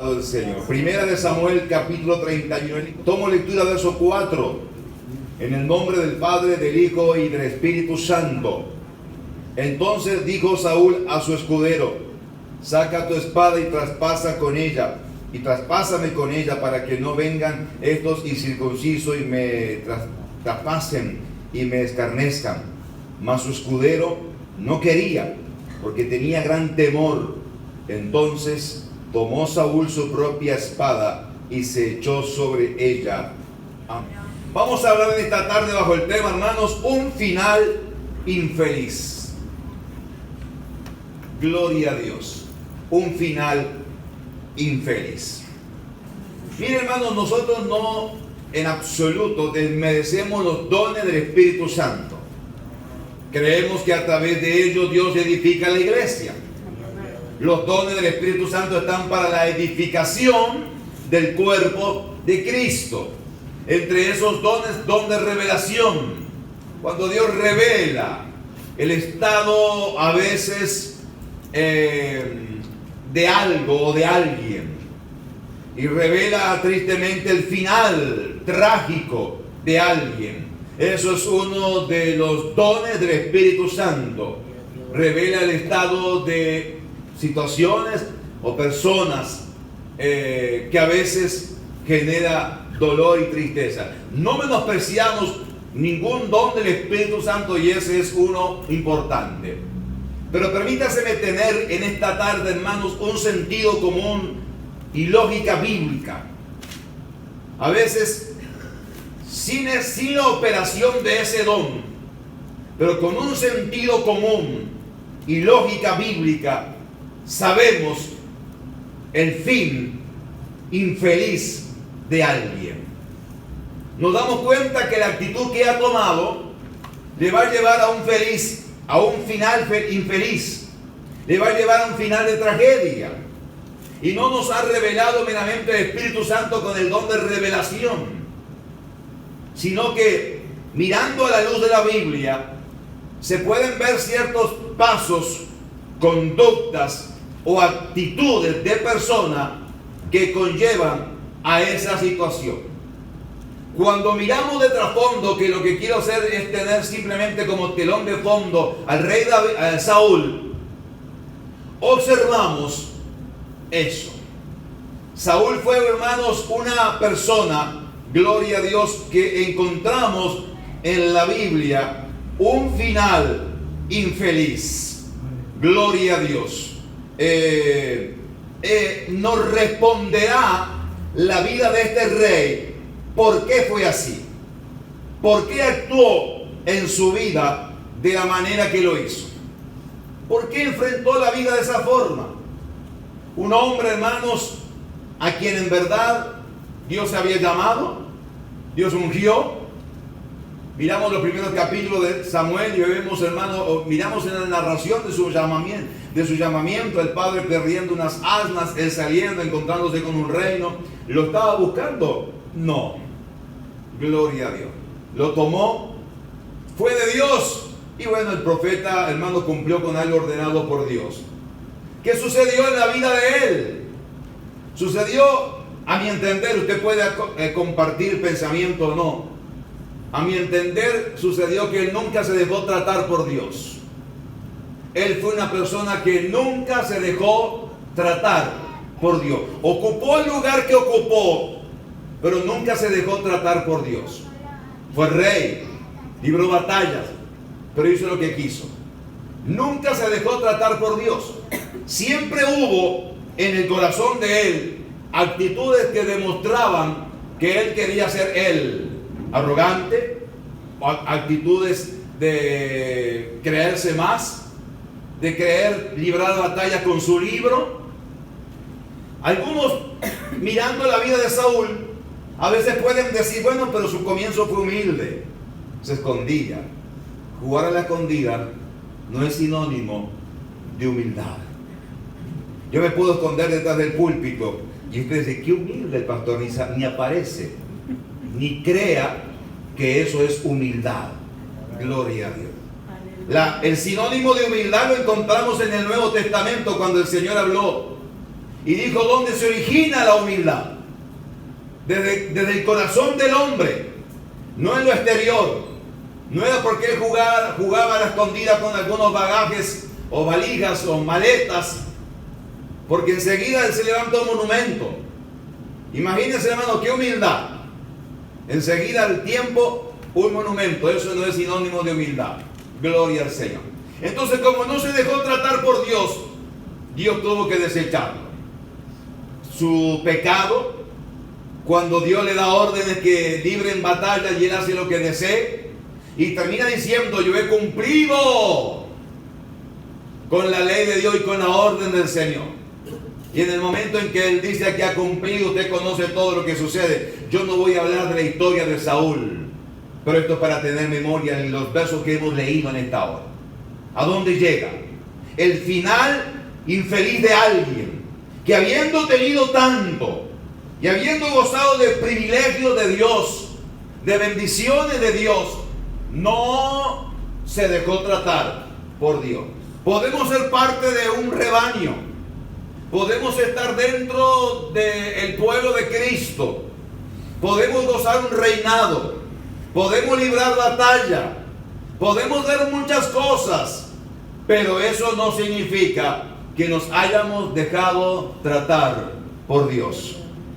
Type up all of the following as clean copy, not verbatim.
Del Señor. Primera de Samuel, capítulo 31. Tomo lectura, verso 4. En el nombre del Padre, del Hijo y del Espíritu Santo. Entonces dijo Saúl a su escudero: saca tu espada y traspasa con ella, y traspásame con ella, para que no vengan estos incircuncisos y me traspasen y me escarnezcan. Mas su escudero no quería, porque tenía gran temor. Entonces tomó Saúl su propia espada y se echó sobre ella. Amén. Vamos a hablar en esta tarde bajo el tema, hermanos, un final infeliz. Gloria a Dios. Un final infeliz. Miren, hermanos, nosotros no en absoluto desmerecemos los dones del Espíritu Santo. Creemos que a través de ellos Dios edifica la iglesia. Los dones del Espíritu Santo están para la edificación del cuerpo de Cristo. Entre esos dones, don de revelación. Cuando Dios revela el estado a veces de algo o de alguien, y revela tristemente el final trágico de alguien. Eso es uno de los dones del Espíritu Santo. Revela el estado de situaciones o personas que a veces genera dolor y tristeza. No menospreciamos ningún don del Espíritu Santo, y ese es uno importante. Pero permítaseme tener en esta tarde, hermanos, un sentido común y lógica bíblica. A veces, sin la operación de ese don, pero con un sentido común y lógica bíblica, sabemos el fin infeliz de alguien. Nos damos cuenta que la actitud que ha tomado le va a llevar a un final infeliz, le va a llevar a un final de tragedia. Y no nos ha revelado meramente el Espíritu Santo con el don de revelación, sino que mirando a la luz de la Biblia se pueden ver ciertos pasos, conductas o actitudes de persona que conllevan a esa situación. Cuando miramos de trasfondo, que lo que quiero hacer es tener simplemente como telón de fondo al rey Saúl, observamos eso. Saúl fue, hermanos, una persona, gloria a Dios, que encontramos en la Biblia un final infeliz. Gloria a Dios. Nos responderá la vida de este rey. ¿Por qué fue así? ¿Por qué actuó en su vida de la manera que lo hizo? ¿Por qué enfrentó la vida de esa forma? Un hombre, hermanos, a quien en verdad Dios había llamado, Dios ungió. Miramos los primeros capítulos de Samuel y vemos, hermano, miramos en la narración de su llamamiento, el padre perdiendo unas asnas, él saliendo, encontrándose con un reino. ¿Lo estaba buscando? No. Gloria a Dios. Lo tomó, fue de Dios. Y bueno, el profeta, hermano, cumplió con algo ordenado por Dios. ¿Qué sucedió en la vida de él? Sucedió, a mi entender, usted puede compartir pensamiento o no. A mi entender, sucedió que él nunca se dejó tratar por Dios. Él fue una persona que nunca se dejó tratar por Dios. Ocupó el lugar que ocupó, pero nunca se dejó tratar por Dios. Fue rey, libró batallas, pero hizo lo que quiso. Nunca se dejó tratar por Dios. Siempre hubo en el corazón de él actitudes que demostraban que él quería ser él. Arrogante, actitudes de creerse más, de creer librar batallas con su libro. Algunos, mirando la vida de Saúl, a veces pueden decir, bueno, pero su comienzo fue humilde, se escondía. Jugar a la escondida no es sinónimo de humildad. Yo me puedo esconder detrás del púlpito y usted dice, qué humilde el pastor, ni aparece, ni crea que eso es humildad. Gloria a Dios. El sinónimo de humildad lo encontramos en el Nuevo Testamento, cuando el Señor habló Y dijo, ¿dónde se origina la humildad? Desde el corazón del hombre, no en lo exterior. No era porque él jugaba a la escondida con algunos bagajes o valijas o maletas, porque enseguida él se levantó un monumento. Imagínense, hermano, qué humildad. Enseguida al tiempo, un monumento. Eso no es sinónimo de humildad. Gloria al Señor. Entonces, como no se dejó tratar por Dios, Dios tuvo que desecharlo. Su pecado, cuando Dios le da órdenes que libren batalla y él hace lo que desee, y termina diciendo, yo he cumplido con la ley de Dios y con la orden del Señor. Y en el momento en que él dice que ha cumplido, usted conoce todo lo que sucede. Yo no voy a hablar de la historia de Saúl, pero esto es para tener memoria en los versos que hemos leído en esta hora. ¿A dónde llega? El final infeliz de alguien que, habiendo tenido tanto y habiendo gozado de privilegios de Dios, de bendiciones de Dios, no se dejó tratar por Dios. Podemos ser parte de un rebaño, podemos estar dentro del pueblo de Cristo, podemos gozar un reinado, podemos librar batalla, podemos ver muchas cosas, pero eso no significa que nos hayamos dejado tratar por Dios.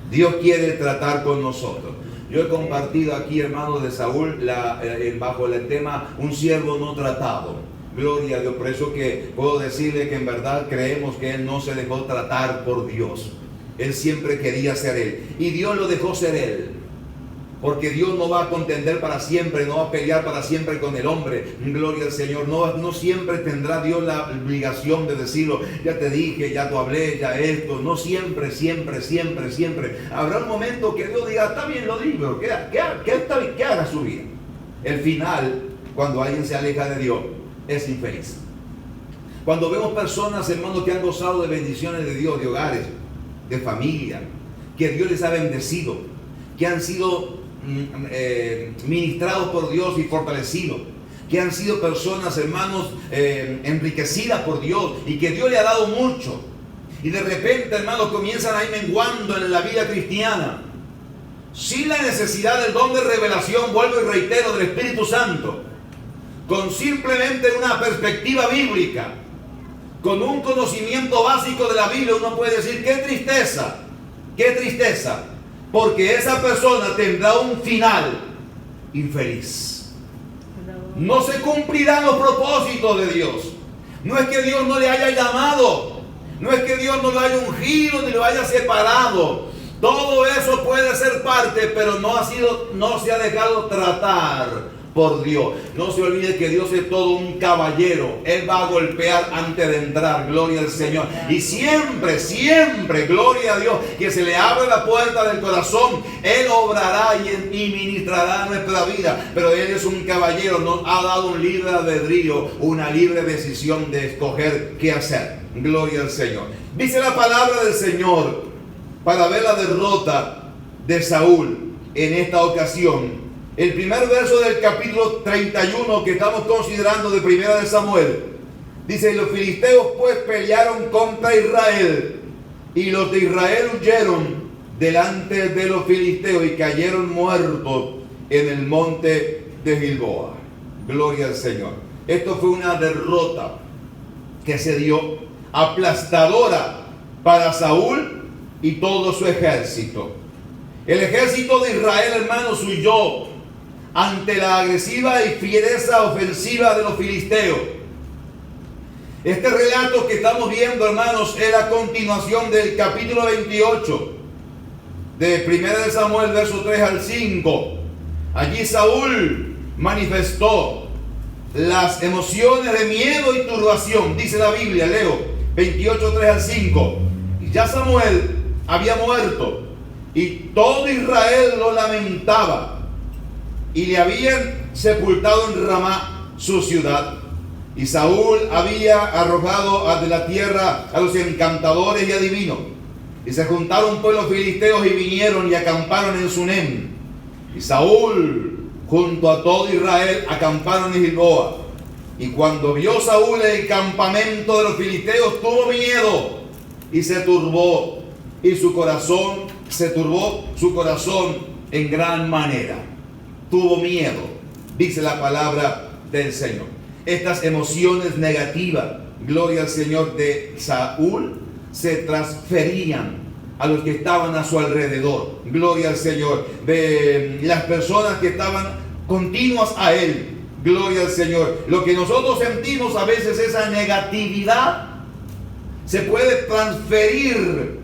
Dios quiere tratar con nosotros. Yo he compartido aquí, hermano, de Saúl, bajo el tema un siervo no tratado. Gloria a Dios. Por eso que puedo decirle que en verdad creemos que él no se dejó tratar por Dios. Él siempre quería ser él. Y Dios lo dejó ser él. Porque Dios no va a contender para siempre, no va a pelear para siempre con el hombre. Gloria al Señor. No siempre tendrá Dios la obligación de decirlo. Ya te dije, ya te hablé, ya esto. No siempre. Habrá un momento que Dios diga, está bien, lo digo, que haga su vida. El final, cuando alguien se aleja de Dios, es infeliz. Cuando vemos personas, hermanos, que han gozado de bendiciones de Dios, de hogares, de familia, que Dios les ha bendecido, que han sido ministrados por Dios y fortalecidos, que han sido personas, hermanos, enriquecidas por Dios y que Dios le ha dado mucho, y de repente, hermanos, comienzan a ir menguando en la vida cristiana sin la necesidad del don de revelación, vuelvo y reitero, del Espíritu Santo, con simplemente una perspectiva bíblica, con un conocimiento básico de la Biblia. Uno puede decir, qué tristeza, porque esa persona tendrá un final infeliz. No se cumplirán los propósitos de Dios. No es que Dios no le haya llamado, no es que Dios no lo haya ungido ni lo haya separado. Todo eso puede ser parte, pero no se ha dejado tratar por Dios. No se olvide que Dios es todo un caballero. Él va a golpear antes de entrar. Gloria al Señor. Y siempre, gloria a Dios, que se le abre la puerta del corazón, Él obrará y ministrará nuestra vida. Pero Él es un caballero, nos ha dado un libre albedrío, una libre decisión de escoger qué hacer. Gloria al Señor. Dice la palabra del Señor, para ver la derrota de Saúl en esta ocasión. El primer verso del capítulo 31 que estamos considerando de Primera de Samuel, dice, los filisteos pues pelearon contra Israel, y los de Israel huyeron delante de los filisteos y cayeron muertos en el monte de Gilboa. Gloria al Señor. Esto fue una derrota que se dio aplastadora para Saúl y todo su ejército. El ejército de Israel, hermanos, huyó ante la agresiva y fiereza ofensiva de los filisteos. Este relato que estamos viendo, hermanos, es la continuación del capítulo 28 de 1 Samuel, versos 3 al 5. Allí Saúl manifestó las emociones de miedo y turbación. Dice la Biblia, leo 28, 3 al 5. Y ya Samuel había muerto, y todo Israel lo lamentaba, y le habían sepultado en Ramá, su ciudad. Y Saúl había arrojado de la tierra a los encantadores y adivinos. Y se juntaron pues los filisteos y vinieron y acamparon en Sunem. Y Saúl, junto a todo Israel, acamparon en Gilboa. Y cuando vio Saúl el campamento de los filisteos, tuvo miedo y se turbó, y su corazón se turbó, su corazón en gran manera. Tuvo miedo, dice la palabra del Señor. Estas emociones negativas, gloria al Señor, de Saúl, se transferían a los que estaban a su alrededor. Gloria al Señor. De las personas que estaban continuas a él. Gloria al Señor. Lo que nosotros sentimos a veces, esa negatividad, se puede transferir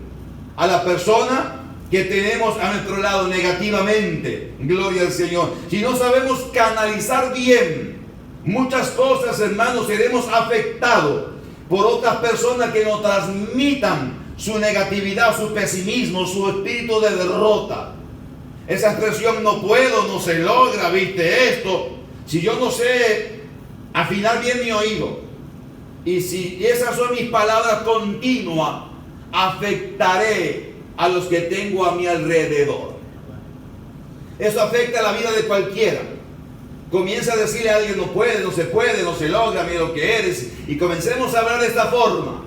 a la persona que tenemos a nuestro lado negativamente. Gloria al Señor. Si no sabemos canalizar bien muchas cosas, hermanos, seremos afectados por otras personas que nos transmitan su negatividad, su pesimismo, su espíritu de derrota. Esa expresión no puedo, no se logra, viste esto. Si yo no sé afinar bien mi oído, y si esas son mis palabras continuas, afectaré a los que tengo a mi alrededor. Eso afecta la vida de cualquiera. Comienza a decirle a alguien, no puede, no se puede, no se logra, mira lo que eres. Y comencemos a hablar de esta forma.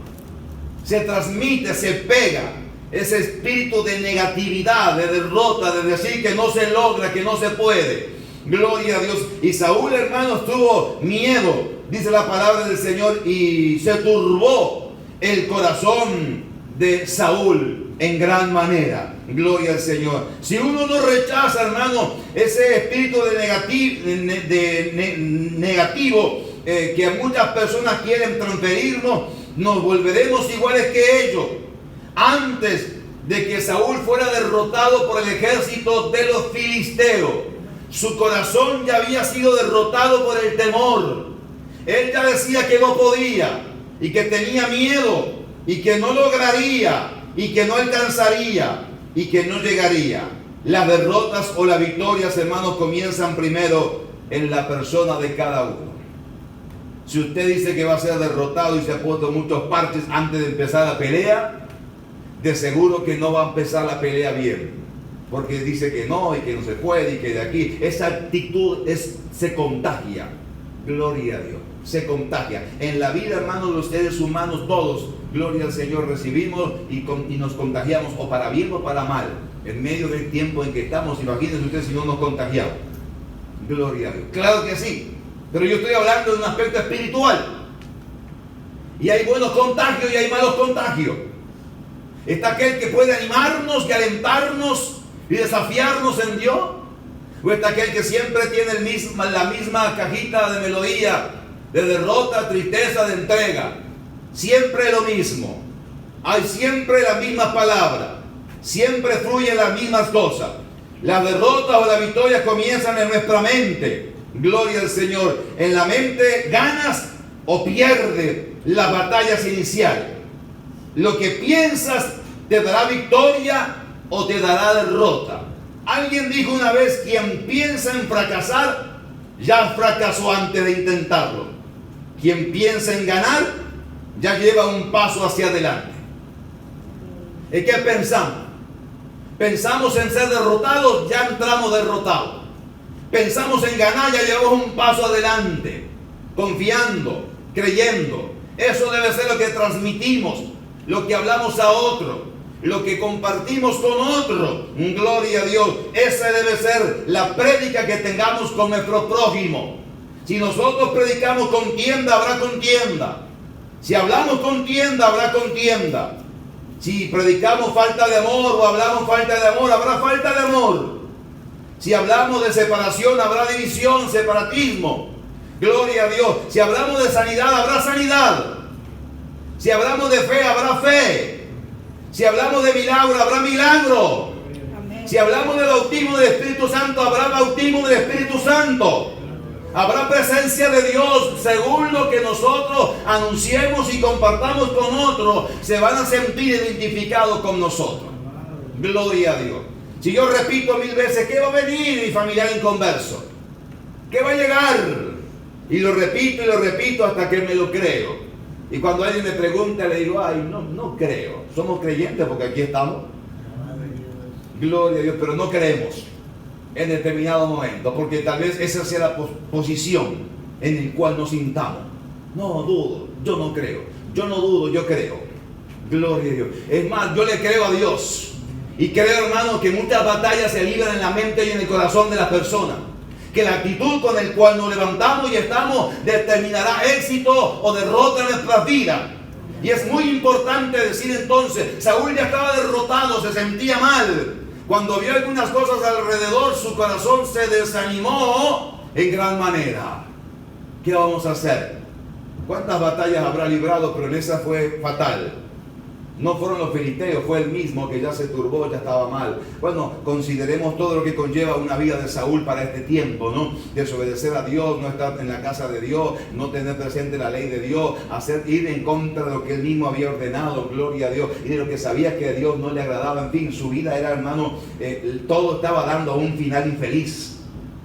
Se transmite, se pega ese espíritu de negatividad, de derrota, de decir que no se logra, que no se puede. Gloria a Dios. Y Saúl, hermanos, tuvo miedo, dice la palabra del Señor, y se turbó el corazón de Saúl en gran manera. Gloria al Señor. Si uno no rechaza, hermano, ese espíritu negativo que muchas personas quieren transferirnos, nos volveremos iguales que ellos. Antes de que Saúl fuera derrotado por el ejército de los filisteos, su corazón ya había sido derrotado por el temor. Él ya decía que no podía, y que tenía miedo, y que no lograría, y que no alcanzaría, y que no llegaría. Las derrotas o las victorias, hermanos, comienzan primero en la persona de cada uno. Si usted dice que va a ser derrotado y se ha puesto muchos parches antes de empezar la pelea, de seguro que no va a empezar la pelea bien, porque dice que no, y que no se puede, y que de aquí. Esa actitud se contagia. Gloria a Dios, se contagia. En la vida, hermanos, los seres humanos todos, gloria al Señor, recibimos y nos contagiamos, o para bien o para mal, en medio del tiempo en que estamos. Imagínense ustedes si no nos contagiamos. Gloria a Dios. Claro que sí. Pero yo estoy hablando de un aspecto espiritual. Y hay buenos contagios y hay malos contagios. Está aquel que puede animarnos y alentarnos y desafiarnos en Dios. O está aquel que siempre tiene la misma cajita de melodía, de derrota, tristeza, de entrega. Siempre lo mismo. Hay siempre las mismas palabras. Siempre fluyen las mismas cosas. Las derrotas o las victorias comienzan en nuestra mente. Gloria al Señor. En la mente ganas o pierdes las batallas iniciales. Lo que piensas te dará victoria o te dará derrota. Alguien dijo una vez, quien piensa en fracasar, ya fracasó antes de intentarlo. Quien piensa en ganar, ya lleva un paso hacia adelante. ¿En qué pensamos? Pensamos en ser derrotados, ya entramos derrotados. Pensamos en ganar, ya llevamos un paso adelante, confiando, creyendo. Eso debe ser lo que transmitimos, lo que hablamos a otro, lo que compartimos con otro. Gloria a Dios. Esa debe ser la prédica que tengamos con nuestro prójimo. Si nosotros predicamos contienda, habrá contienda. Si hablamos contienda, habrá contienda. Si predicamos falta de amor o hablamos falta de amor, habrá falta de amor. Si hablamos de separación, habrá división, separatismo. Gloria a Dios. Si hablamos de sanidad, habrá sanidad. Si hablamos de fe, habrá fe. Si hablamos de milagro, habrá milagro. Amén. Si hablamos de bautismo del Espíritu Santo, habrá bautismo del Espíritu Santo. Habrá presencia de Dios. Según lo que nosotros anunciemos y compartamos con otros, se van a sentir identificados con nosotros. Gloria a Dios. Si yo repito 1000 veces, ¿qué va a venir mi familiar inconverso? ¿Qué va a llegar? Y lo repito hasta que me lo creo. Y cuando alguien me pregunta, le digo, ay, no creo. Somos creyentes porque aquí estamos. Gloria a Dios, pero no creemos en determinado momento, porque tal vez esa sea la posición en la cual nos sintamos. No dudo, yo no creo. Yo no dudo, yo creo. Gloria a Dios. Es más, yo le creo a Dios. Y creo, hermano, que muchas batallas se libran en la mente y en el corazón de las personas. Que la actitud con la cual nos levantamos y estamos determinará éxito o derrota en nuestras vidas. Y es muy importante decir entonces, Saúl ya estaba derrotado, se sentía mal. Cuando vio algunas cosas alrededor, su corazón se desanimó en gran manera. ¿Qué vamos a hacer? ¿Cuántas batallas habrá librado? Pero en esa fue fatal. No fueron los filisteos, fue él mismo que ya se turbó, ya estaba mal. Bueno, consideremos todo lo que conlleva una vida de Saúl para este tiempo, ¿no? Desobedecer a Dios, no estar en la casa de Dios, no tener presente la ley de Dios, ir en contra de lo que él mismo había ordenado, gloria a Dios, y de lo que sabía que a Dios no le agradaba. En fin, su vida era, hermano, todo estaba dando a un final infeliz.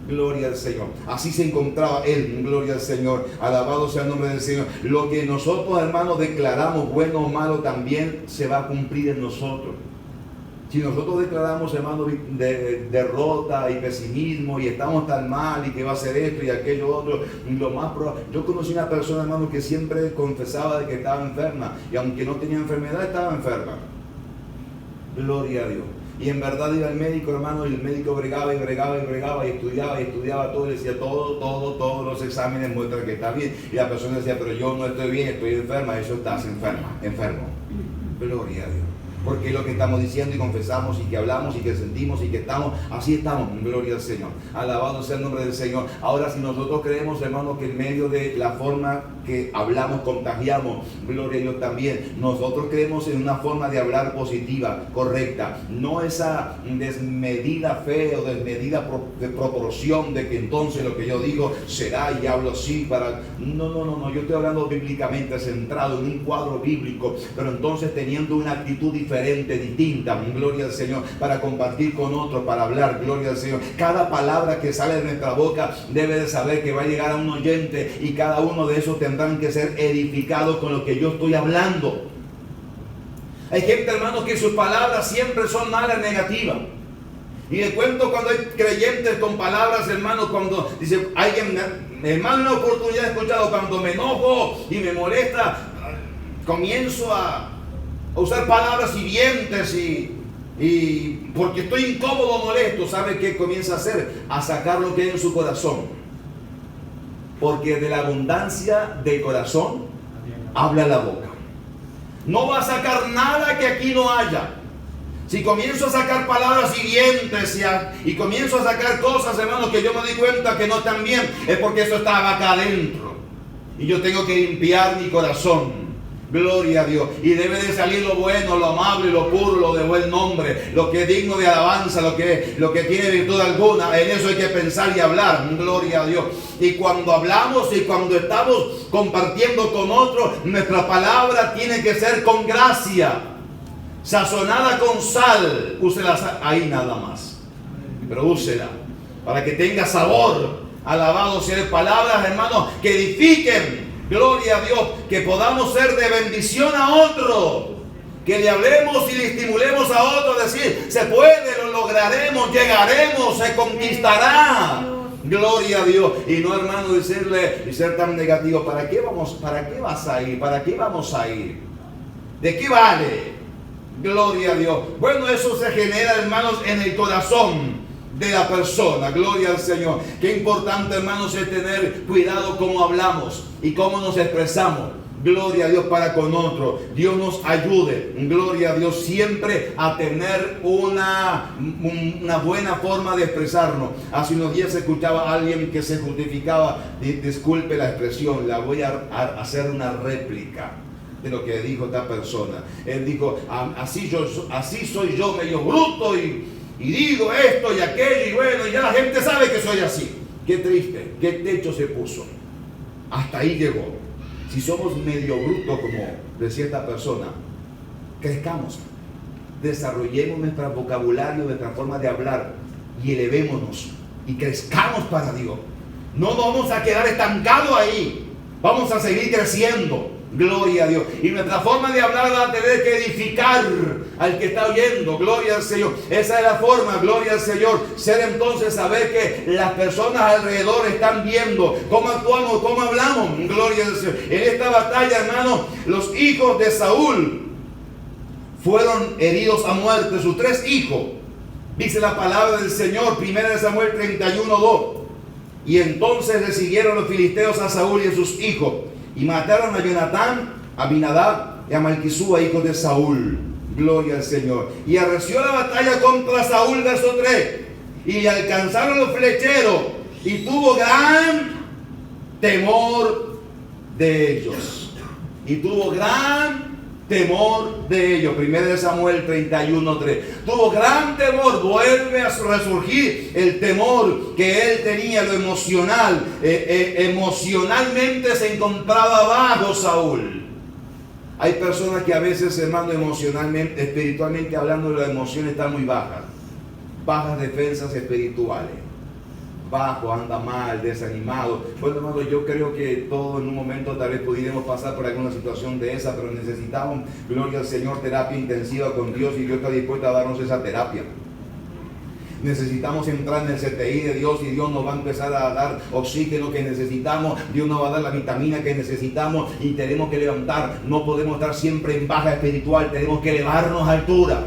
Gloria al Señor. Así se encontraba él. Gloria al Señor. Alabado sea el nombre del Señor. Lo que nosotros, hermanos, declaramos bueno o malo también se va a cumplir en nosotros. Si nosotros declaramos, hermanos, derrota y pesimismo y estamos tan mal y que va a ser esto y aquello otro, lo más probable. Yo conocí una persona, hermano, que siempre confesaba de que estaba enferma y aunque no tenía enfermedad, estaba enferma. Gloria a Dios. Y en verdad iba al médico, hermano, y el médico bregaba y estudiaba todo, y decía todos los exámenes muestran que está bien. Y la persona decía, pero yo no estoy bien, estoy enferma. Eso estás enfermo. Gloria a Dios. Porque es lo que estamos diciendo y confesamos y que hablamos y que sentimos y que estamos, así estamos, gloria al Señor. Alabado sea el nombre del Señor. Ahora, si nosotros creemos, hermanos, que en medio de la forma que hablamos contagiamos, gloria a Dios también. Nosotros creemos en una forma de hablar positiva, correcta, no esa desmedida fe o desmedida proporción de que entonces lo que yo digo será y hablo así para... No, yo estoy hablando bíblicamente, centrado en un cuadro bíblico, pero entonces teniendo una actitud diferente, distinta, gloria al Señor, para compartir con otros, para hablar, gloria al Señor. Cada palabra que sale de nuestra boca debe de saber que va a llegar a un oyente y cada uno de esos tendrán que ser edificados con lo que yo estoy hablando. Hay gente, hermanos, que sus palabras siempre son malas, negativas. Y le cuento cuando hay creyentes con palabras, hermanos, cuando dice alguien, hermano, una oportunidad he escuchado, cuando me enojo y me molesta, comienzo a usar palabras hirientes y porque estoy incómodo, molesto. ¿Sabe qué comienza a hacer? A sacar lo que hay en su corazón. Porque de la abundancia del corazón habla la boca. No va a sacar nada que aquí no haya. Si comienzo a sacar palabras hirientes y comienzo a sacar cosas, hermanos, que yo me di cuenta que no están bien, es porque eso estaba acá adentro. Y yo tengo que limpiar mi corazón. Gloria a Dios. Y debe de salir lo bueno, lo amable, lo puro, lo de buen nombre, lo que es digno de alabanza, lo que tiene virtud alguna. En eso hay que pensar y hablar. Gloria a Dios. Y cuando hablamos y cuando estamos compartiendo con otros, nuestra palabra tiene que ser con gracia, sazonada con sal. Úsela ahí nada más, pero úsela para que tenga sabor. Alabado sea, palabras, hermanos, que edifiquen. Gloria a Dios, que podamos ser de bendición a otro, que le hablemos y le estimulemos a otro, decir, se puede, lo lograremos, llegaremos, se conquistará. Gloria a Dios. Y no, hermano, decirle y ser tan negativo. ¿Para qué vas a ir? ¿Para qué vamos a ir? ¿De qué vale? Gloria a Dios. Bueno, eso se genera, hermanos, en el corazón de la persona. Gloria al Señor. Qué importante, hermanos, es tener cuidado cómo hablamos y cómo nos expresamos. Gloria a Dios para con otro. Dios nos ayude, gloria a Dios, siempre a tener una buena forma de expresarnos. Hace unos días escuchaba a alguien que se justificaba, disculpe la expresión, la voy a hacer una réplica de lo que dijo esta persona. Él dijo, así soy yo, medio bruto y digo esto y aquello, y bueno, y ya la gente sabe que soy así. Qué triste, qué techo se puso. Hasta ahí llegó. Si somos medio brutos, como decía esta persona, crezcamos, desarrollemos nuestro vocabulario, nuestra forma de hablar y elevémonos y crezcamos para Dios. No nos vamos a quedar estancados ahí, vamos a seguir creciendo. Gloria a Dios. Y nuestra forma de hablar va a tener que edificar al que está oyendo. Gloria al Señor. Esa es la forma, gloria al Señor. Ser entonces saber que las personas alrededor están viendo cómo actuamos, cómo hablamos. Gloria al Señor. En esta batalla, hermano, los hijos de Saúl fueron heridos a muerte sus 3 hijos. Dice la palabra del Señor, 1 Samuel 31:2. Y entonces le siguieron los filisteos a Saúl y a sus hijos, y mataron a Jonatán, a Abinadab y a Malquisúa, hijos de Saúl. Gloria al Señor. Y arreció la batalla contra Saúl, verso 3. Y alcanzaron los flecheros, y tuvo gran temor de ellos. Y tuvo gran temor de ellos. 1 Samuel 31:3. Tuvo gran temor. Vuelve a resurgir el temor que él tenía, lo emocional. Emocionalmente se encontraba bajo Saúl. Hay personas que a veces, hermano, emocionalmente, espiritualmente hablando, las emociones están muy bajas. Bajas defensas espirituales. Bajo, anda mal, desanimado. Bueno, hermano, yo creo que todos en un momento tal vez pudiéramos pasar por alguna situación de esa, pero necesitamos, gloria al Señor, terapia intensiva con Dios, y Dios está dispuesto a darnos esa terapia. Necesitamos entrar en el CTI de Dios, y Dios nos va a empezar a dar oxígeno que necesitamos, Dios nos va a dar la vitamina que necesitamos, y tenemos que levantar. No podemos estar siempre en baja espiritual, tenemos que elevarnos a altura.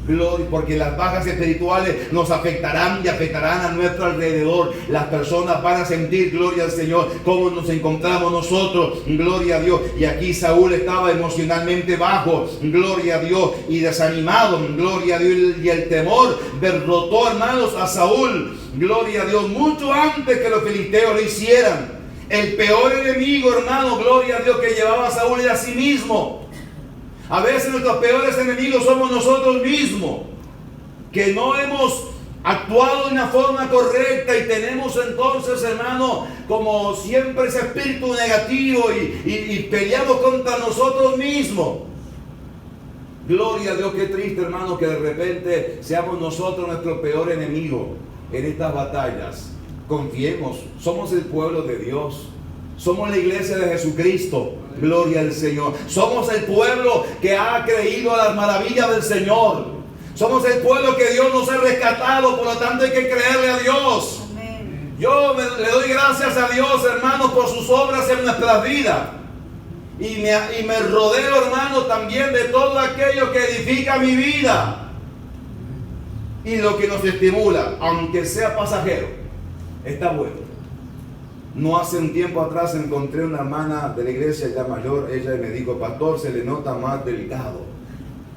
Gloria, porque las bajas espirituales nos afectarán y afectarán a nuestro alrededor. Las personas van a sentir, gloria al Señor, cómo nos encontramos nosotros, gloria a Dios. Y aquí Saúl estaba emocionalmente bajo, gloria a Dios, y desanimado, gloria a Dios. Y el temor derrotó, hermanos, a Saúl, gloria a Dios, mucho antes que los filisteos lo hicieran. El peor enemigo, hermano, gloria a Dios, que llevaba a Saúl era a sí mismo. A veces nuestros peores enemigos somos nosotros mismos, que no hemos actuado de una forma correcta, y tenemos entonces, hermano, como siempre ese espíritu negativo, y peleamos contra nosotros mismos. Gloria a Dios, qué triste, hermano, que de repente seamos nosotros nuestro peor enemigo en estas batallas. Confiemos, somos el pueblo de Dios. Somos la iglesia de Jesucristo, gloria al Señor. Somos el pueblo que ha creído a las maravillas del Señor. Somos el pueblo que Dios nos ha rescatado, por lo tanto hay que creerle a Dios. Amén. Yo le doy gracias a Dios, hermano, por sus obras en nuestras vidas. Y me rodeo, hermano, también de todo aquello que edifica mi vida. Y lo que nos estimula, aunque sea pasajero, está bueno. No hace un tiempo atrás encontré una hermana de la iglesia ya mayor. Ella me dijo: pastor, se le nota más delgado.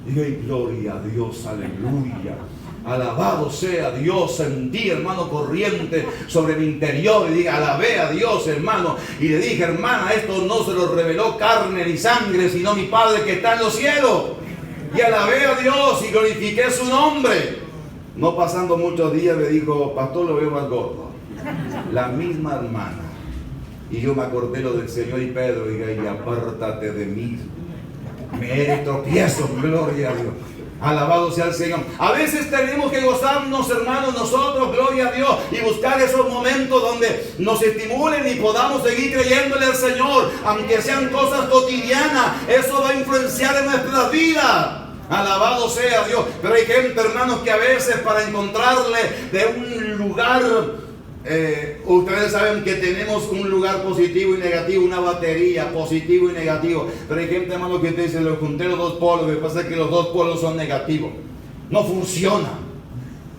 Y ay, gloria a Dios, aleluya. Alabado sea Dios. Sentí, hermano, corriente sobre mi interior, y dije: alabé a Dios, hermano. Y le dije: hermana, esto no se lo reveló carne ni sangre, sino mi Padre que está en los cielos. Y alabé a Dios y glorifiqué su nombre. No pasando muchos días me dijo: pastor, lo veo más gordo. La misma hermana. Y yo me acordé lo del Señor y Pedro, y dije: y apártate de mí, me eres tropiezo. Gloria a Dios. Alabado sea el Señor. A veces tenemos que gozarnos, hermanos, nosotros, gloria a Dios, y buscar esos momentos donde nos estimulen y podamos seguir creyéndole al Señor, aunque sean cosas cotidianas. Eso va a influenciar en nuestras vidas. Alabado sea Dios. Pero hay gente, hermanos, que a veces para encontrarle de un lugar, ustedes saben que tenemos un lugar positivo y negativo, una batería positivo y negativo. Pero hay gente, hermano, que te dice: lo junté los dos polos. Lo que pasa es que los dos polos son negativos. No funciona.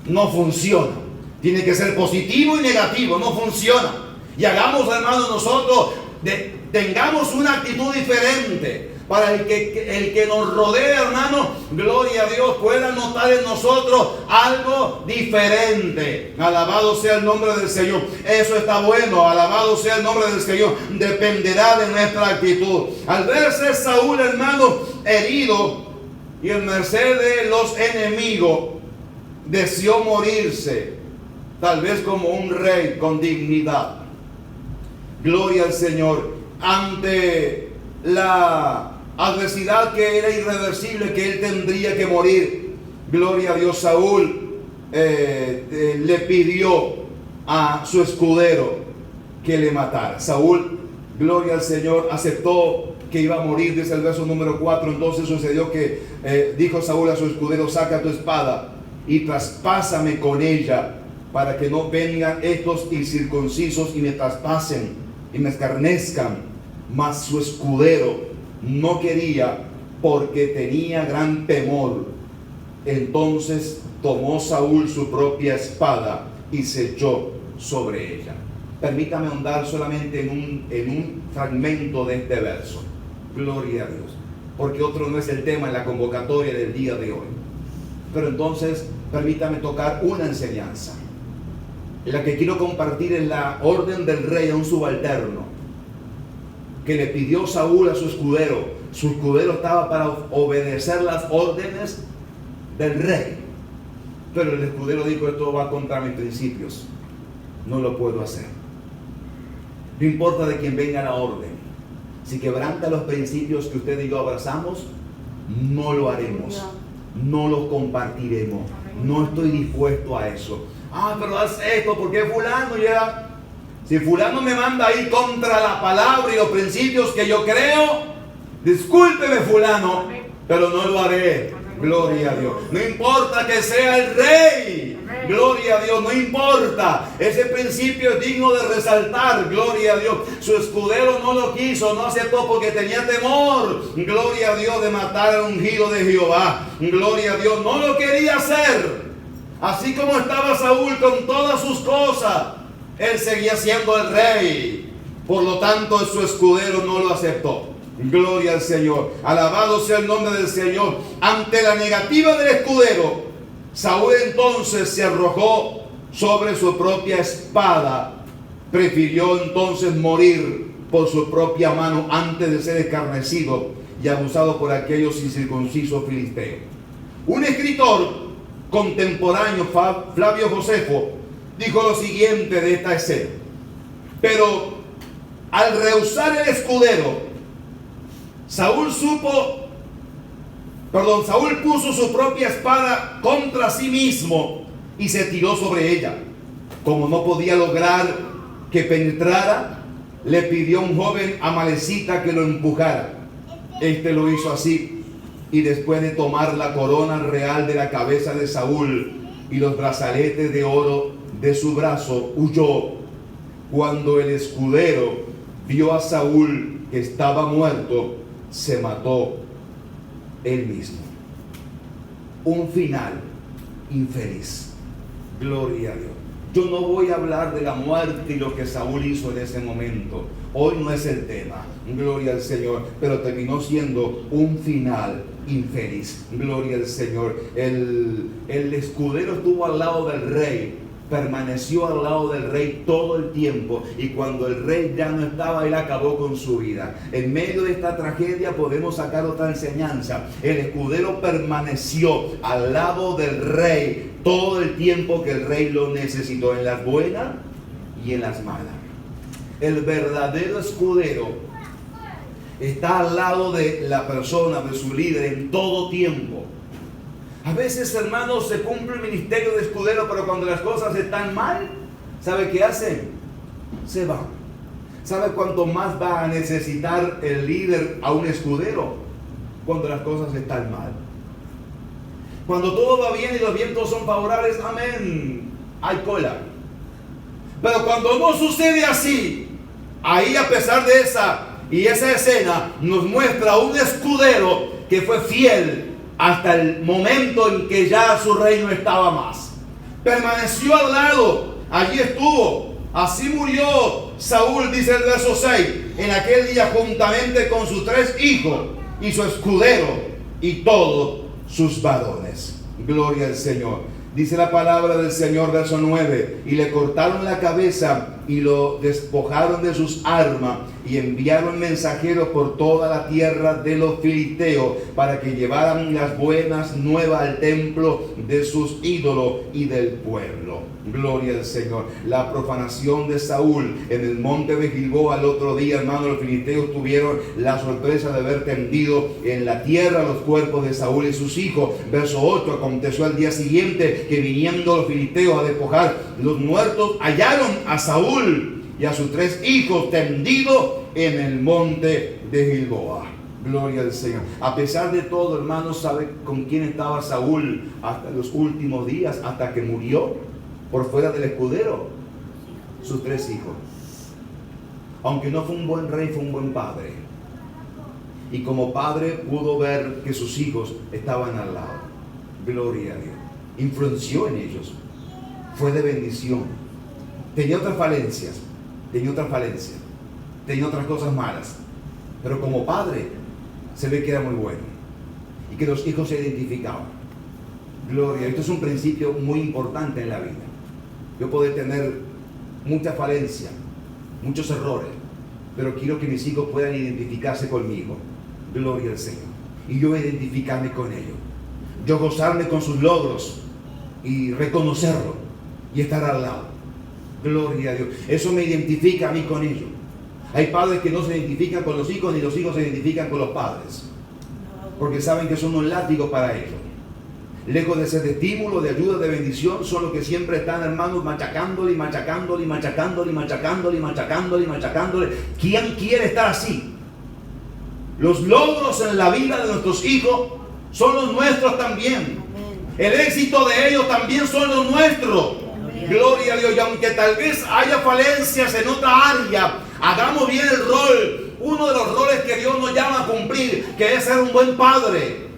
No funciona. Tiene que ser positivo y negativo. No funciona. Y hagamos, hermano, nosotros tengamos una actitud diferente, para el que nos rodea, hermano, gloria a Dios, pueda notar en nosotros algo diferente. Alabado sea el nombre del Señor. Eso está bueno. Alabado sea el nombre del Señor. Dependerá de nuestra actitud. Al verse Saúl, hermano, herido y en merced de los enemigos, deseó morirse, tal vez como un rey con dignidad. Gloria al Señor. Ante la adversidad que era irreversible, que él tendría que morir, gloria a Dios, Saúl le pidió a su escudero que le matara. Saúl, gloria al Señor, aceptó que iba a morir, dice el verso número 4. Entonces sucedió que dijo Saúl a su escudero: saca tu espada y traspásame con ella, para que no vengan estos incircuncisos y me traspasen y me escarnezcan. Mas su escudero no quería porque tenía gran temor. Entonces tomó Saúl su propia espada y se echó sobre ella. Permítame ahondar solamente en un fragmento de este verso. Gloria a Dios. Porque otro no es el tema en la convocatoria del día de hoy. Pero entonces permítame tocar una enseñanza. La que quiero compartir es la orden del rey a un subalterno que le pidió Saúl a su escudero. Su escudero estaba para obedecer las órdenes del rey, pero el escudero dijo: esto va contra mis principios, no lo puedo hacer. No importa de quién venga la orden, si quebranta los principios que usted y yo abrazamos, no lo haremos, no los compartiremos, no estoy dispuesto a eso. Pero haz esto porque fulano ya, si fulano me manda a ir contra la palabra y los principios que yo creo, discúlpeme fulano, pero no lo haré. Gloria a Dios. No importa que sea el rey. Gloria a Dios. No importa. Ese principio es digno de resaltar. Gloria a Dios. Su escudero no lo quiso, no aceptó porque tenía temor. Gloria a Dios, de matar al ungido de Jehová. Gloria a Dios. No lo quería hacer. Así como estaba Saúl con todas sus cosas, él seguía siendo el rey. Por lo tanto, su escudero no lo aceptó. Gloria al Señor. Alabado sea el nombre del Señor. Ante la negativa del escudero, Saúl entonces se arrojó sobre su propia espada. Prefirió entonces morir por su propia mano antes de ser escarnecido y abusado por aquellos incircuncisos filisteos. Un escritor contemporáneo, Flavio Josefo, dijo lo siguiente de esta escena: pero al rehusar el escudero, Saúl puso su propia espada contra sí mismo y se tiró sobre ella. Como no podía lograr que penetrara, le pidió a un joven amalecita que lo empujara. Este lo hizo así, y después de tomar la corona real de la cabeza de Saúl y los brazaletes de oro de su brazo, huyó. Cuando el escudero vio a Saúl que estaba muerto, se mató él mismo. Un final infeliz. Gloria a Dios. Yo no voy a hablar de la muerte y lo que Saúl hizo en ese momento. Hoy no es el tema. Gloria al Señor. Pero terminó siendo un final infeliz. Gloria al Señor. El escudero estuvo al lado del rey. Permaneció al lado del rey todo el tiempo, y cuando el rey ya no estaba, él acabó con su vida. En medio de esta tragedia podemos sacar otra enseñanza. El escudero permaneció al lado del rey todo el tiempo que el rey lo necesitó, en las buenas y en las malas. El verdadero escudero está al lado de la persona, de su líder, en todo tiempo. A veces, hermanos, se cumple el ministerio de escudero, pero cuando las cosas están mal, ¿sabe qué hacen? Se van. ¿Sabe cuánto más va a necesitar el líder a un escudero? Cuando las cosas están mal. Cuando todo va bien y los vientos son favorables, amén, hay cola. Pero cuando no sucede así, ahí, a pesar de esa escena nos muestra un escudero que fue fiel hasta el momento en que ya su rey no estaba más. Permaneció al lado, allí estuvo. Así murió Saúl, dice el verso 6, en aquel día juntamente con sus 3 hijos y su escudero y todos sus varones. Gloria al Señor. Dice la palabra del Señor, verso 9, y le cortaron la cabeza y lo despojaron de sus armas y enviaron mensajeros por toda la tierra de los filisteos para que llevaran las buenas nuevas al templo de sus ídolos y del pueblo. Gloria al Señor. La profanación de Saúl en el monte de Gilboa al otro día, hermano, los filisteos tuvieron la sorpresa de haber tendido en la tierra los cuerpos de Saúl y sus hijos. Verso 8, aconteció al día siguiente que viniendo los filisteos a despojar los muertos, hallaron a Saúl y a sus 3 hijos tendidos en el monte de Gilboa. Gloria al Señor. A pesar de todo, hermanos, ¿sabe con quién estaba Saúl hasta los últimos días, hasta que murió? Por fuera del escudero, sus 3 hijos. Aunque no fue un buen rey, fue un buen padre. Y como padre pudo ver que sus hijos estaban al lado. Gloria a Dios. Influenció en ellos. Fue de bendición. Tenía otras falencias. Tenía otras cosas malas. Pero como padre se ve que era muy bueno. Y que los hijos se identificaban. Gloria. Esto es un principio muy importante en la vida. Yo puedo tener mucha falencia, muchos errores, pero quiero que mis hijos puedan identificarse conmigo. Gloria al Señor. Y yo identificarme con ellos. Yo gozarme con sus logros y reconocerlo y estar al lado. Gloria a Dios. Eso me identifica a mí con ellos. Hay padres que no se identifican con los hijos, ni los hijos se identifican con los padres, porque saben que son un látigo para ellos. Lejos de ser de estímulo, de ayuda, de bendición, son los que siempre están, hermanos, machacándole. ¿Quién quiere estar así? Los logros en la vida de nuestros hijos son los nuestros también. El éxito de ellos también son los nuestros. Gloria a Dios. Y aunque tal vez haya falencias en otra área, hagamos bien el rol. Uno de los roles que Dios nos llama a cumplir, que es ser un buen padre.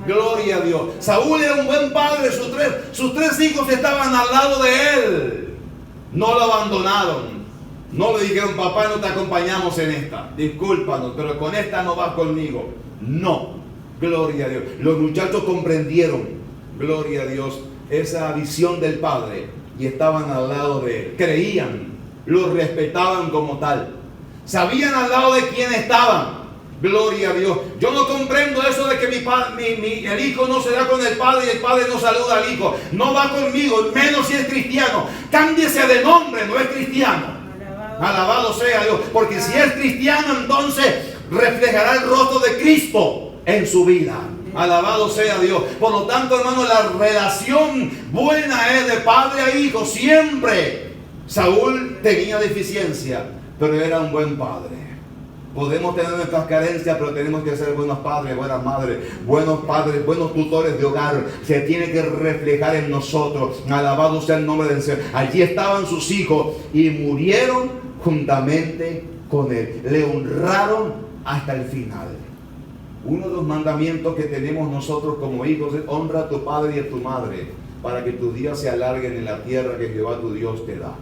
Gloria a Dios. Saúl era un buen padre. Sus tres hijos estaban al lado de él. No lo abandonaron. No le dijeron: papá, no te acompañamos en esta. Discúlpanos, pero con esta no vas conmigo. No. Gloria a Dios. Los muchachos comprendieron, gloria a Dios, esa visión del padre y estaban al lado de él. Creían, lo respetaban como tal. Sabían al lado de quién estaban. Gloria a Dios. Yo no comprendo eso de que el hijo no se da con el padre y el padre no saluda al hijo. No va conmigo, menos si es cristiano. Cámbiese de nombre, no es cristiano. Alabado sea Dios. Porque si es cristiano, entonces reflejará el rostro de Cristo en su vida. Alabado sea Dios. Por lo tanto, hermano, la relación buena es de padre a hijo siempre. Saúl tenía deficiencia, pero era un buen padre. Podemos tener nuestras carencias, pero tenemos que ser buenos padres, buenas madres, buenos tutores de hogar. Se tiene que reflejar en nosotros. Alabado sea el nombre del Señor. Allí estaban sus hijos y murieron juntamente con él. Le honraron hasta el final. Uno de los mandamientos que tenemos nosotros como hijos es: honra a tu padre y a tu madre, para que tus días se alarguen en la tierra que Jehová tu Dios te da.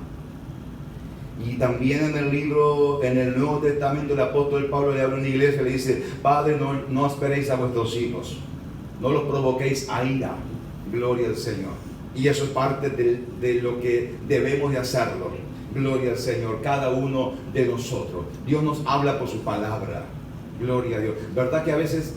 Y también en el Nuevo Testamento, el apóstol Pablo le habla a una iglesia y le dice: padre, no esperéis a vuestros hijos, no los provoquéis a ira. Gloria al Señor. Y eso es parte de lo que debemos de hacerlo. Gloria al Señor, cada uno de nosotros. Dios nos habla por su palabra. Gloria a Dios. Verdad que a veces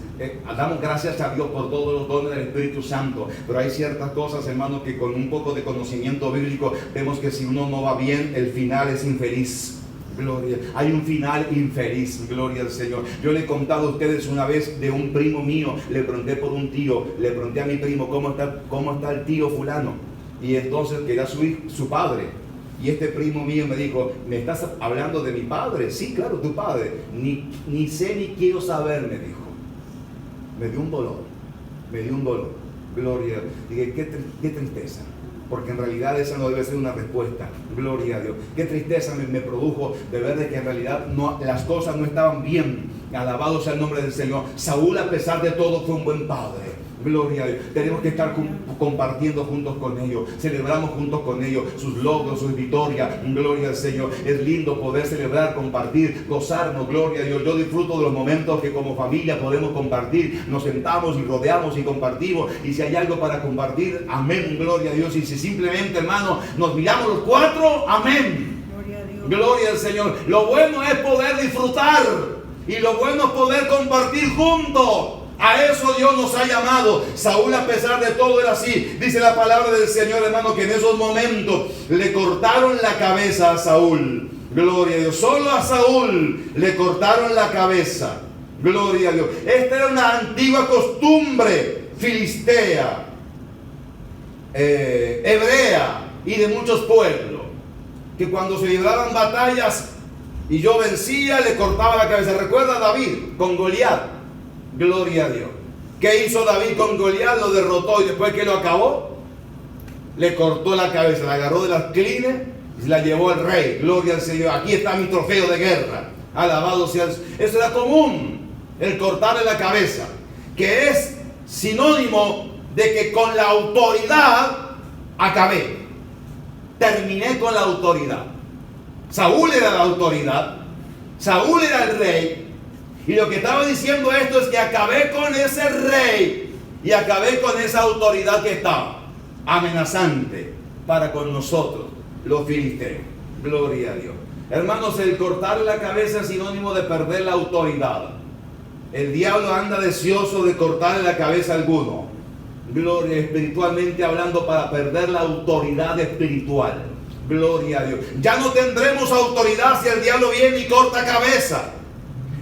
damos gracias a Dios por todos los dones del Espíritu Santo, pero hay ciertas cosas, hermanos, que con un poco de conocimiento bíblico vemos que si uno no va bien, el final es infeliz. Gloria. Hay un final infeliz. Gloria al Señor. Yo le he contado a ustedes una vez de un primo mío. Le pregunté por un tío. Le pregunté a mi primo: ¿cómo está el tío fulano? Y entonces, que era su padre. Y este primo mío me dijo: ¿me estás hablando de mi padre? Sí, claro, tu padre. Ni sé ni quiero saber, me dijo. Me dio un dolor. Gloria. Dije: qué tristeza. Porque en realidad esa no debe ser una respuesta. Gloria a Dios. Qué tristeza me produjo de ver de que en realidad las cosas no estaban bien. Alabado sea el nombre del Señor. Saúl, a pesar de todo, fue un buen padre. Gloria a Dios. Tenemos que estar compartiendo juntos con ellos. Celebramos juntos con ellos sus logros, sus victorias. Gloria al Señor. Es lindo poder celebrar, compartir, gozarnos. Gloria a Dios. Yo disfruto de los momentos que como familia podemos compartir. Nos sentamos y rodeamos y compartimos. Y si hay algo para compartir, amén. Gloria a Dios. Y si simplemente, hermano, nos miramos los cuatro, amén. Gloria a Dios. Gloria al Señor. Lo bueno es poder disfrutar. Y lo bueno es poder compartir juntos. A eso Dios nos ha llamado. Saúl, a pesar de todo, era así. Dice la palabra del Señor, hermano, que en esos momentos le cortaron la cabeza a Saúl. Gloria a Dios. Solo a Saúl le cortaron la cabeza. Gloria a Dios. Esta era una antigua costumbre filistea, hebrea y de muchos pueblos, que cuando se libraban batallas y yo vencía, le cortaba la cabeza. Recuerda a David con Goliat. Gloria a Dios. ¿Qué hizo David con Goliat? Lo derrotó, y después que lo acabó, le cortó la cabeza, la agarró de las crines y se la llevó al rey. Gloria al Señor. Aquí está mi trofeo de guerra. Alabado sea. Eso era común. el cortarle la cabeza, que es sinónimo de que con la autoridad acabé. Terminé con la autoridad. Saúl era la autoridad, Saúl era el rey, y lo que estaba diciendo esto es que acabé con ese rey y acabé con esa autoridad que estaba amenazante para con nosotros, los filisteos. Gloria a Dios. Hermanos, el cortarle la cabeza es sinónimo de perder la autoridad. El diablo anda deseoso de cortarle la cabeza a alguno, gloria, espiritualmente hablando, para perder la autoridad espiritual. Gloria a Dios. Ya no tendremos autoridad si el diablo viene y corta cabeza.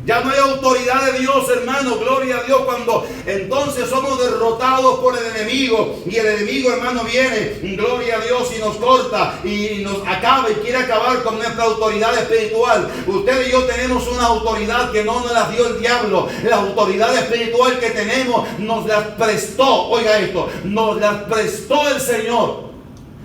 Ya no hay autoridad de Dios, hermano, gloria a Dios, cuando entonces somos derrotados por el enemigo, y el enemigo, hermano, viene, gloria a Dios, y nos corta y nos acaba y quiere acabar con nuestra autoridad espiritual. Usted y yo tenemos una autoridad que no nos la dio el diablo. La autoridad espiritual que tenemos nos la prestó, oiga esto, nos la prestó el Señor.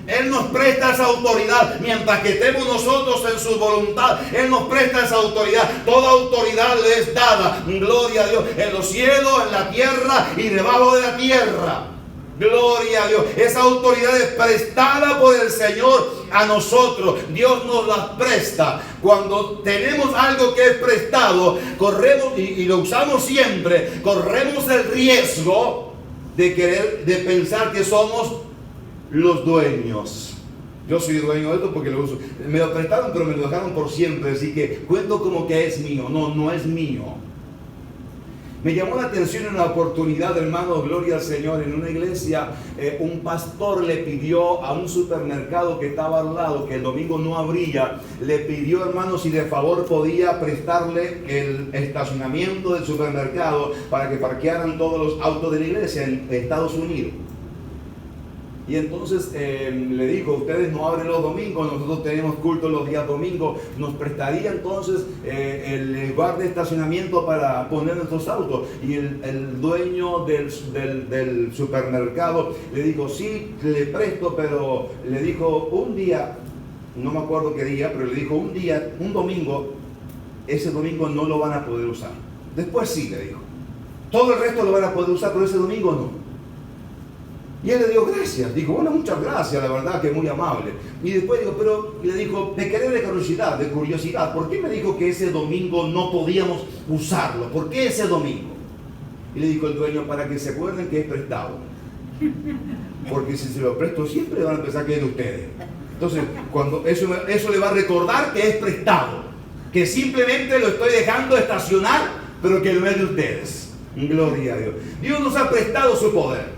Él nos presta esa autoridad mientras que estemos nosotros en su voluntad. Él nos presta esa autoridad. Toda autoridad le es dada, gloria a Dios, en los cielos, en la tierra y debajo de la tierra. Gloria a Dios. Esa autoridad es prestada por el Señor a nosotros. Dios nos la presta. Cuando tenemos algo que es prestado, corremos, y lo usamos siempre, corremos el riesgo de pensar que somos los dueños. Yo soy dueño de esto porque lo uso. Me lo prestaron, pero me lo dejaron por siempre, así que cuento como que es mío. No, no es mío. Me llamó la atención en una oportunidad, hermano, gloria al Señor, en una iglesia, un pastor le pidió a un supermercado que estaba al lado, que el domingo no abría, le pidió, hermano, si de favor podía prestarle el estacionamiento del supermercado para que parquearan todos los autos de la iglesia en Estados Unidos. Y entonces le dijo, ustedes no abren los domingos, nosotros tenemos culto los días domingos, nos prestaría entonces el lugar de estacionamiento para poner nuestros autos. Y el dueño del supermercado le dijo, sí, le presto, pero le dijo un día, no me acuerdo qué día, pero le dijo un día, un domingo, ese domingo no lo van a poder usar. Después sí, le dijo. Todo el resto lo van a poder usar, pero ese domingo no. Y él le dio gracias, dijo, bueno, muchas gracias, la verdad que muy amable. Y después le dijo, me quedé de curiosidad, ¿por qué me dijo que ese domingo no podíamos usarlo? ¿Por qué ese domingo? Y le dijo el dueño, para que se acuerden que es prestado. Porque si se lo presto siempre van a pensar que es de ustedes. Entonces, cuando eso le va a recordar que es prestado, que simplemente lo estoy dejando estacionar, pero que no es de ustedes. Gloria a Dios. Dios nos ha prestado su poder.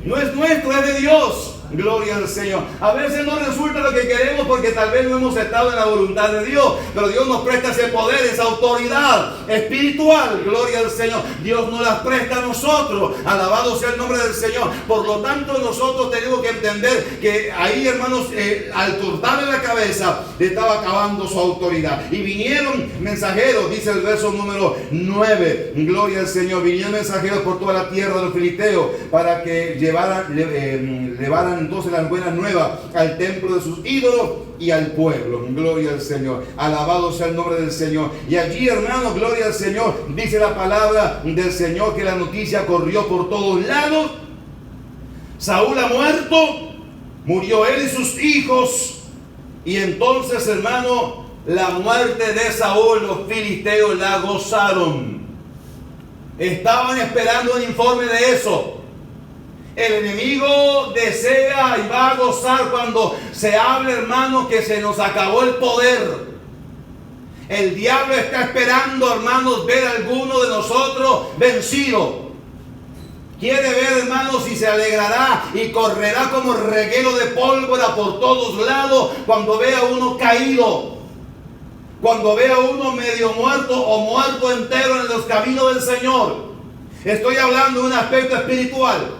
No es nuestro, es de Dios. Gloria al Señor. A veces no resulta lo que queremos porque tal vez no hemos estado en la voluntad de Dios, pero Dios nos presta ese poder, esa autoridad espiritual. Gloria al Señor. Dios nos las presta a nosotros. Alabado sea el nombre del Señor. Por lo tanto, nosotros tenemos que entender que ahí, hermanos, al cortarle la cabeza, le estaba acabando su autoridad. Y vinieron mensajeros, dice el verso número 9. Gloria al Señor. Vinieron mensajeros por toda la tierra de los filisteos para que llevaran entonces las buenas nuevas al templo de sus ídolos y al pueblo. Gloria al Señor. Alabado sea el nombre del Señor. Y allí, hermanos, gloria al Señor, dice la palabra del Señor que la noticia corrió por todos lados. Saúl ha muerto, murió él y sus hijos. Y entonces, hermano, la muerte de Saúl, los filisteos la gozaron. Estaban esperando un informe de eso. El enemigo desea y va a gozar cuando se hable, hermano, que se nos acabó el poder. El diablo está esperando, hermanos, ver a alguno de nosotros vencido. Quiere ver, hermanos, si se alegrará y correrá como reguero de pólvora por todos lados cuando vea a uno caído. Cuando vea a uno medio muerto o muerto entero en los caminos del Señor. Estoy hablando de un aspecto espiritual.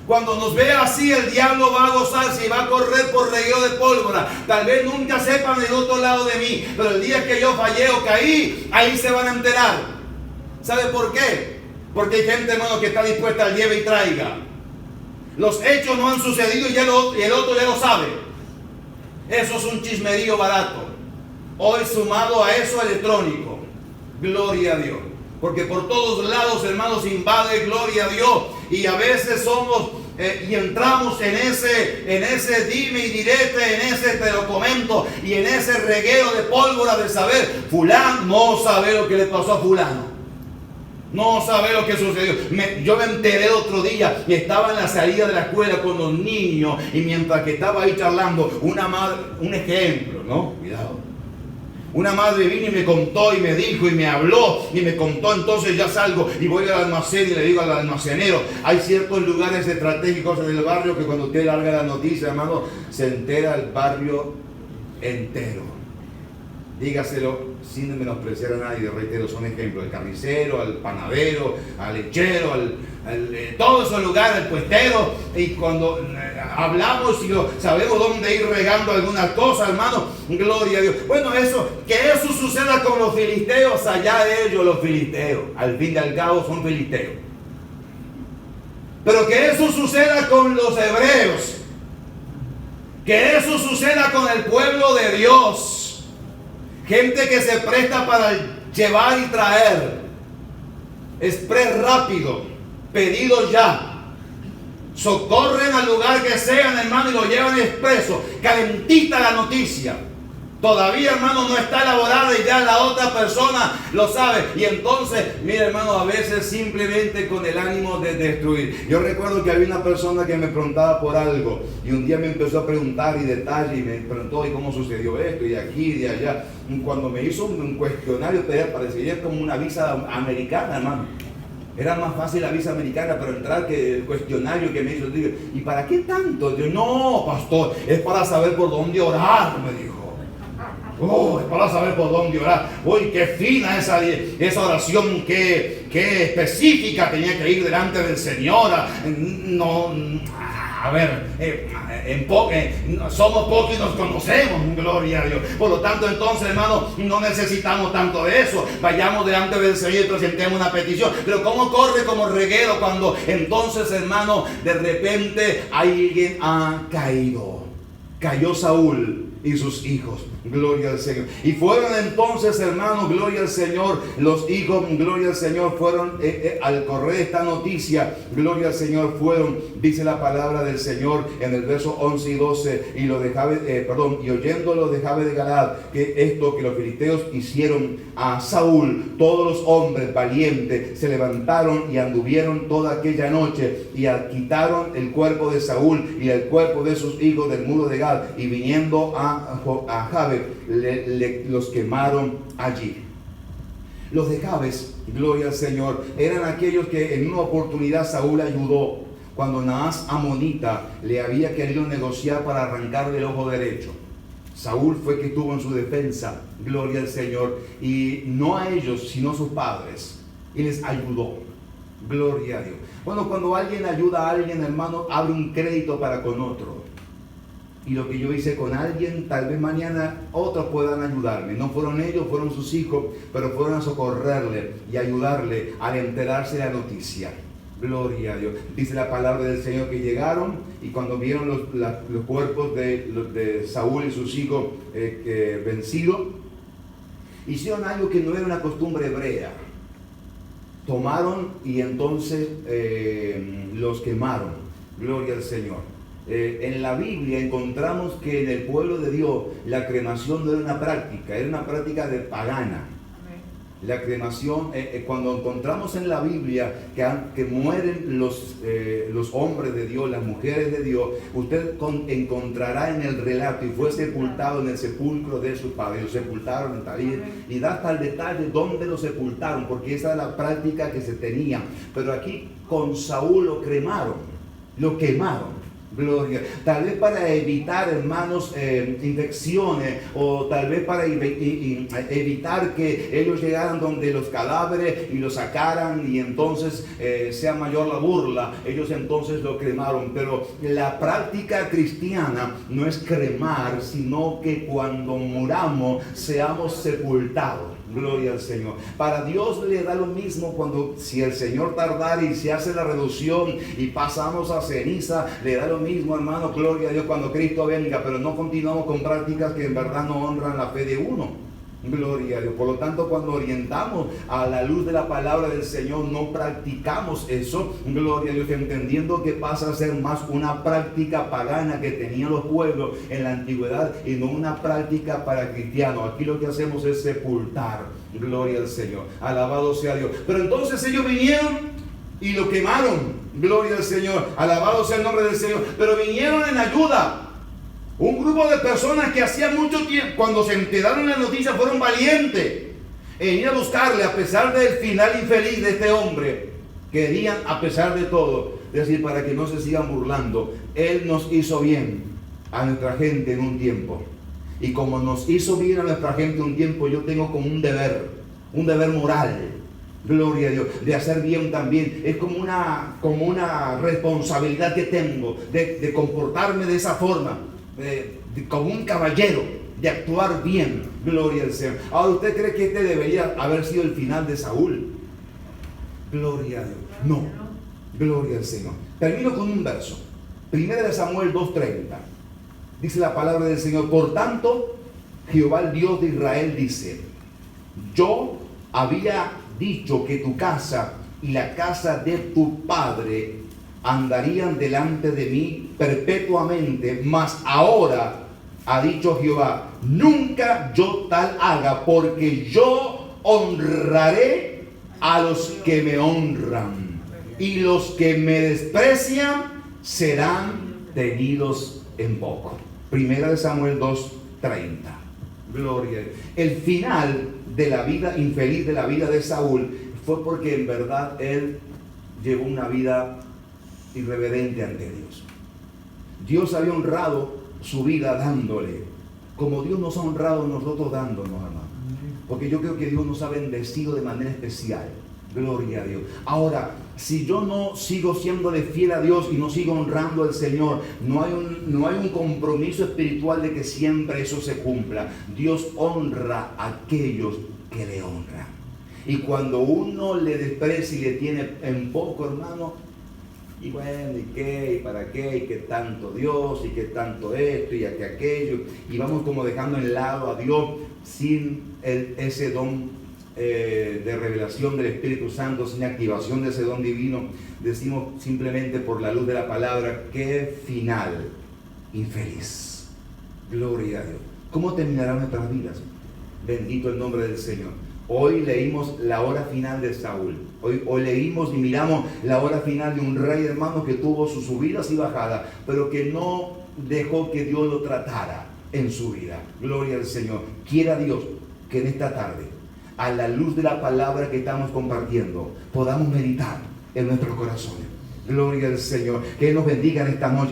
Cuando nos vea así, el diablo va a gozarse y va a correr por reguero de pólvora. Tal vez nunca sepan el otro lado de mí, pero el día que yo fallé o caí, ahí se van a enterar. ¿Sabe por qué? Porque hay gente, hermano, que está dispuesta al lleve y traiga. Los hechos no han sucedido y el otro ya lo sabe. Eso es un chismerío barato. Hoy sumado a eso electrónico. Gloria a Dios. Porque por todos lados, hermanos, invade, gloria a Dios. Y a veces somos y entramos en ese dime y direte, en ese te lo comento y en ese reguero de pólvora de saber. Fulano no sabe lo que le pasó a fulano. No sabe lo que sucedió. Yo me enteré el otro día y estaba en la salida de la escuela con los niños. Y mientras que estaba ahí charlando, una madre, un ejemplo, ¿no? Cuidado. Una madre vino y me contó y me dijo y me habló y me contó. Entonces ya salgo y voy al almacén y le digo al almacenero: hay ciertos lugares estratégicos en el barrio que cuando usted larga la noticia, hermano, se entera el barrio entero. Dígaselo sin menospreciar a nadie, reitero, son ejemplos: el carnicero, al panadero, al lechero, todos esos lugares, el puestero. Y cuando hablamos y sabemos dónde ir regando algunas cosas, hermano, gloria a Dios. Bueno, que eso suceda con los filisteos, allá ellos los filisteos, al fin y al cabo son filisteos. Pero que eso suceda con los hebreos, que eso suceda con el pueblo de Dios, gente que se presta para llevar y traer, express rápido, pedido ya. Socorren al lugar que sean, hermano, y lo llevan expreso. Calentita la noticia. Todavía, hermano, no está elaborada y ya la otra persona lo sabe. Y entonces, mira, hermano, a veces simplemente con el ánimo de destruir. Yo recuerdo que había una persona que me preguntaba por algo. Y un día me empezó a preguntar y detalle. Y me preguntó: ¿y cómo sucedió esto? Y de aquí y de allá. Y cuando me hizo un cuestionario, parecía como una visa americana, hermano. Era más fácil la visa americana, pero entrar que el cuestionario que me hizo. Digo: ¿y para qué tanto? Yo: no, pastor, es para saber por dónde orar, me dijo. Oh, es para saber por dónde orar. Uy, qué fina esa oración, qué específica, tenía que ir delante del Señor. No, a ver, somos pocos y nos conocemos, gloria a Dios. Por lo tanto, entonces, hermano, no necesitamos tanto de eso. Vayamos delante del Señor y presentemos una petición. Pero ¿cómo corre como reguero cuando entonces, hermano, de repente alguien ha caído? Cayó Saúl y sus hijos, gloria al Señor. Y fueron entonces, hermanos, gloria al Señor, los hijos, gloria al Señor, fueron al correr esta noticia, gloria al Señor, fueron, dice la palabra del Señor en el verso 11 y 12, y oyéndolo de Jabes de Galaad, que los filisteos hicieron a Saúl, todos los hombres valientes se levantaron y anduvieron toda aquella noche y quitaron el cuerpo de Saúl y el cuerpo de sus hijos del muro de Gad, y viniendo a Jabes los quemaron allí. Los de Jabes, gloria al Señor, eran aquellos que en una oportunidad Saúl ayudó cuando Naas amonita le había querido negociar para arrancarle el ojo derecho. Saúl fue que estuvo en su defensa, gloria al Señor, y no a ellos sino a sus padres, y les ayudó, gloria a Dios. Bueno, cuando alguien ayuda a alguien, hermano, abre un crédito para con otro. Y lo que yo hice con alguien, tal vez mañana otros puedan ayudarme. No fueron ellos, fueron sus hijos, pero fueron a socorrerle y ayudarle al enterarse de la noticia. Gloria a Dios. Dice la palabra del Señor que llegaron y cuando vieron los cuerpos de Saúl y sus hijos vencidos, hicieron algo que no era una costumbre hebrea. Tomaron y entonces los quemaron. Gloria al Señor. En la Biblia encontramos que en el pueblo de Dios la cremación no era una práctica de pagana. La cremación, cuando encontramos en la Biblia que mueren los hombres de Dios, las mujeres de Dios, usted encontrará en el relato: y fue sepultado en el sepulcro de su padre. Lo sepultaron en David, y da hasta el detalle dónde lo sepultaron, porque esa era la práctica que se tenía. Pero aquí con Saúl lo quemaron. Gloria. Tal vez para evitar, hermanos, infecciones, o tal vez para evitar que ellos llegaran donde los cadáveres y los sacaran y entonces sea mayor la burla, ellos entonces lo cremaron. Pero la práctica cristiana no es cremar, sino que cuando muramos seamos sepultados. Gloria al Señor. Para Dios le da lo mismo si el Señor tardara y se hace la reducción y pasamos a ceniza, le da lo mismo, hermano, gloria a Dios, cuando Cristo venga. Pero no continuamos con prácticas que en verdad no honran la fe de uno. Gloria a Dios. Por lo tanto, cuando orientamos a la luz de la palabra del Señor, no practicamos eso. Gloria a Dios, entendiendo que pasa a ser más una práctica pagana que tenían los pueblos en la antigüedad y no una práctica para cristianos. Aquí lo que hacemos es sepultar. Gloria al Señor. Alabado sea Dios. Pero entonces ellos vinieron y lo quemaron. Gloria al Señor. Alabado sea el nombre del Señor. Pero vinieron en ayuda. Un grupo de personas que hacía mucho tiempo, cuando se enteraron de la noticia, fueron valientes en ir a buscarle, a pesar del final infeliz de este hombre. Querían, a pesar de todo, decir, para que no se sigan burlando, Él nos hizo bien a nuestra gente en un tiempo. Y como nos hizo bien a nuestra gente en un tiempo, yo tengo como un deber moral. Gloria a Dios, de hacer bien también. Es como una responsabilidad que tengo de comportarme de esa forma. Como un caballero, de actuar bien. Gloria al Señor. Ahora, ¿usted cree que este debería haber sido el final de Saúl? Gloria a Dios. No. Gloria al Señor. Termino con un verso. 1 Samuel 2:30. Dice la palabra del Señor: por tanto, Jehová el Dios de Israel dice: yo había dicho que tu casa y la casa de tu padre andarían delante de mí perpetuamente, mas ahora ha dicho Jehová: nunca yo tal haga, porque yo honraré a los que me honran, y los que me desprecian serán tenidos en poco. 1 Samuel 2:30. Gloria a Dios. El final de la vida infeliz de la vida de Saúl fue porque en verdad él llevó una vida irreverente ante Dios. Dios había honrado su vida dándole, como Dios nos ha honrado nosotros dándonos, hermano. Porque yo creo que Dios nos ha bendecido de manera especial. Gloria a Dios. Ahora, si yo no sigo siéndole fiel a Dios y no sigo honrando al Señor, no hay un compromiso espiritual de que siempre eso se cumpla. Dios honra a aquellos que le honran. Y cuando uno le desprecia y le tiene en poco, hermano, y bueno, ¿y qué? ¿Y para qué? ¿Y qué tanto Dios? ¿Y qué tanto esto? ¿Y aquello? Y vamos como dejando en lado a Dios sin ese don de revelación del Espíritu Santo, sin activación de ese don divino. Decimos simplemente por la luz de la palabra: qué final infeliz. Gloria a Dios. ¿Cómo terminarán nuestras vidas? Bendito el nombre del Señor. Hoy leímos la hora final de Saúl. Hoy leímos y miramos la hora final de un rey, hermano, que tuvo sus subidas y bajadas, pero que no dejó que Dios lo tratara en su vida. Gloria al Señor. Quiera Dios que en esta tarde, a la luz de la palabra que estamos compartiendo, podamos meditar en nuestros corazones. Gloria al Señor. Que Él nos bendiga en esta noche.